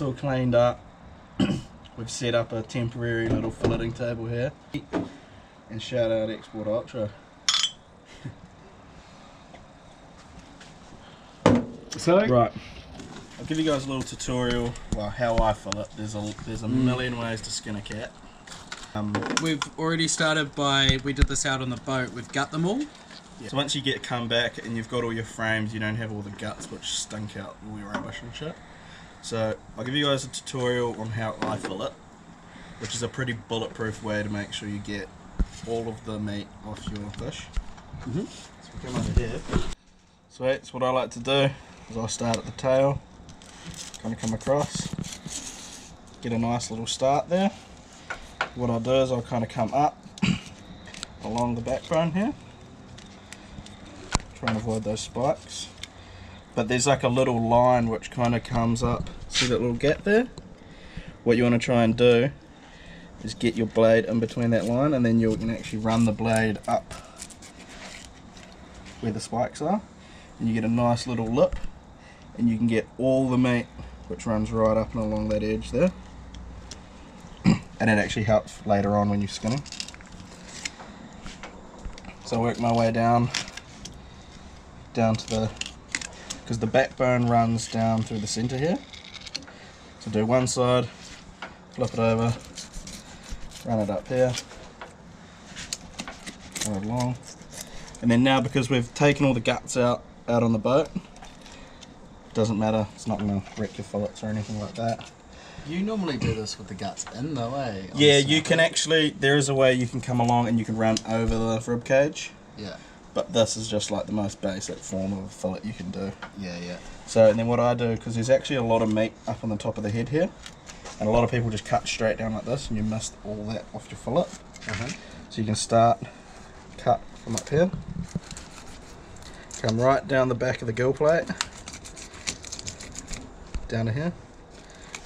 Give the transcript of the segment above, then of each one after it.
that's all cleaned up, we've set up a temporary little filleting table here. And shout out Export Ultra. So, right, I'll give you guys a little tutorial well how I fillet. There's a million ways to skin a cat. We've already started we did this out on the boat, we've gut them all. Yeah. So once you come back and you've got all your frames, you don't have all the guts which stink out all your rubbish and shit. So I'll give you guys a tutorial on how I fillet, which is a pretty bulletproof way to make sure you get all of the meat off your fish. So we come over here. So that's what I like to do, is I start at the tail, kind of come across, get a nice little start there. What I'll do is I'll kind of come up along the backbone here. Try and avoid those spikes. But there's like a little line which kind of comes up. See that little gap there? What you want to try and do is get your blade in between that line, and then you can actually run the blade up where the spikes are, and you get a nice little lip, and you can get all the meat which runs right up and along that edge there. And it actually helps later on when you're skinning. So I work my way down to because the backbone runs down through the center here. So do one side, flip it over, run it up here, run it along, and then now because we've taken all the guts out on the boat, it doesn't matter, it's not going to wreck your fillets or anything like that. You normally do this with the guts in though, eh? Yeah, you can actually, there is a way you can come along and you can run over the rib cage. Yeah. But this is just like the most basic form of a fillet you can do. Yeah, yeah. So, and then what I do, because there's actually a lot of meat up on the top of the head here, and a lot of people just cut straight down like this and you missed all that off your fillet. So you can cut from up here, come right down the back of the gill plate, down to here,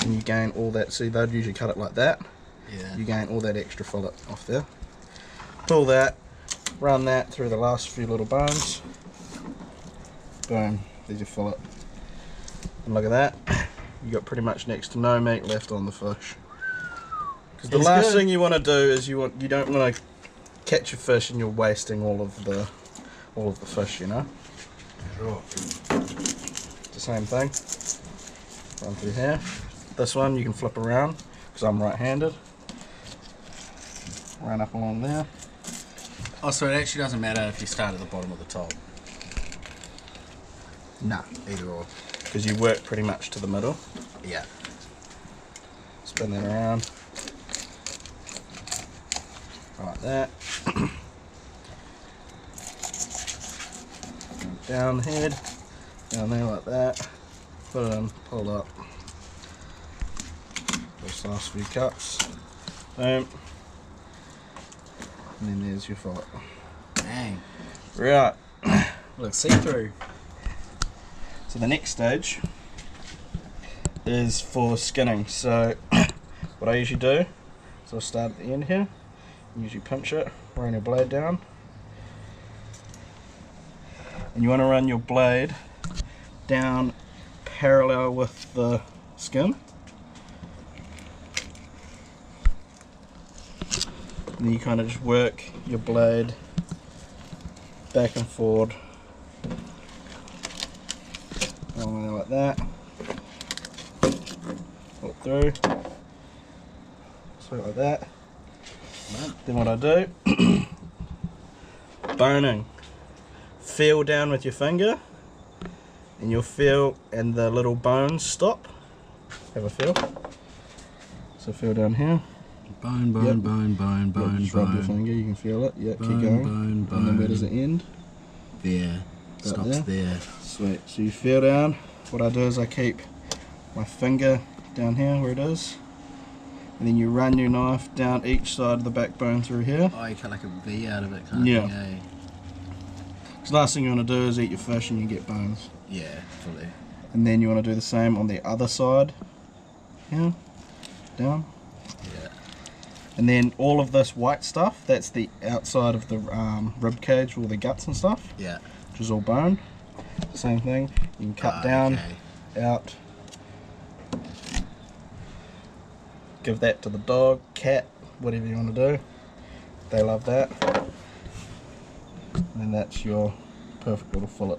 and you gain all that. See, they'd usually cut it like that. Yeah. You gain all that extra fillet off there. Pull that, run that through the last few little bones. Boom, there's your fillet. And look at that, you got pretty much next to no meat left on the fish. Because the last thing you want to do is you don't want to catch a fish and you're wasting all of the fish, you know. Sure. It's the same thing. Run through here. This one you can flip around because I'm right-handed. Run up along there. Oh, so it actually doesn't matter if you start at the bottom of the top? Nah, either or. Because you work pretty much to the middle. Yeah. Spin that around. Like that. Down the head. Down there like that. Put it in, pull it up. Those last few cuts. Boom. And then there's your fillet. Dang. Right. Looks see-through. So the next stage is for skinning. So what I usually do is I'll start at the end here, usually pinch it, run your blade down, and you want to run your blade down parallel with the skin. And then you kind of just work your blade back and forward along like that. Look through. So like that. Then what I do, boning. Feel down with your finger, and you'll feel, and the little bones stop. Have a feel. So feel down here. Bone, bone, Yep. bone, bone, bone, Just rub bone. your finger, you can feel it. Yep, Bone, keep going. bone, And then where does bone. it end? There. Stops there. Sweet. So you feel down. What I do is I keep my finger down here where it is, and then you run your knife down each side of the backbone through here. Oh, you cut like a V out of it, kind Yeah. of thing, eh? Because the last thing you want to do is eat your fish and you get bones. Yeah, fully. And then you want to do the same on the other side. Here, down. Yeah. And then all of this white stuff, that's the outside of the rib cage, all the guts and stuff, Yeah. which is all bone. Same thing, you can cut down, Okay. out, give that to the dog, cat, whatever you want to do. They love that. And that's your perfect little fillet.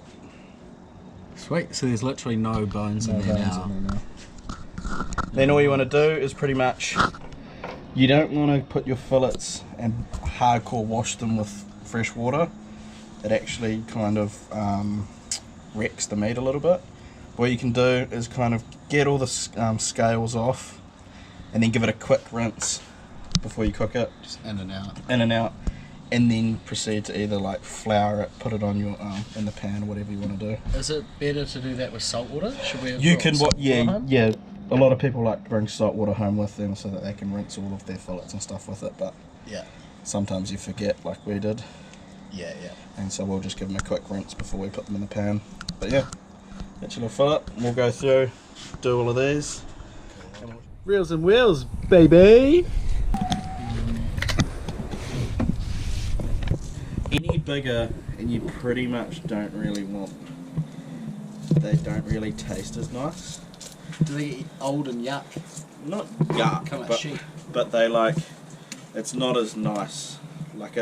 Sweet. So there's literally no bones in there now. Then all you want to do is pretty much, you don't want to put your fillets and hardcore wash them with fresh water. It actually kind of wrecks the meat a little bit. What you can do is kind of get all the scales off and then give it a quick rinse before you cook it. Just in and out. In and out. And then proceed to either like flour it, put it on your in the pan or whatever you want to do. Is it better to do that with salt water? Should we have You can salt water home? yeah. A lot of people like to bring salt water home with them so that they can rinse all of their fillets and stuff with it, but Yeah. sometimes you forget like we did. Yeah. And so we'll just give them a quick rinse before we put them in the pan. But yeah, that's your little fillet. We'll go through, do all of these. Reels and wheels, baby! Any bigger and you pretty much don't really want, they don't really taste as nice. Do they get old and yuck? Not yuck, Come like sheep. but they like, it's not as nice. Like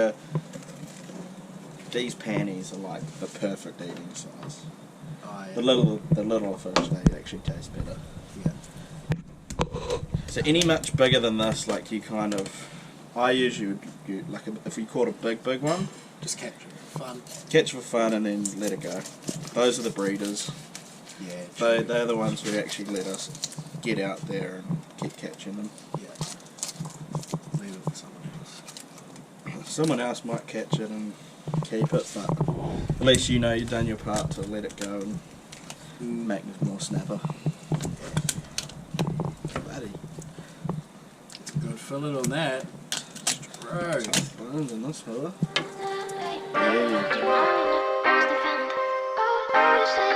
these panties are like the perfect eating size. Oh, yeah. The little fish, they actually taste better. Yeah. So any much bigger than this, like you kind of, I usually would, like if you caught a big one, Just catch it for fun. catch for fun and then let it go. Those are the breeders. Yeah. They're the ones who actually let us get out there and keep catching them. Yeah. Leave it for someone else. Someone else might catch it and keep it, but at least you know you've done your part to let it go and make it more snapper. Buddy. Good fillet on that. Bro. Tough bones in this fella. Where's the feeling? Oh, stay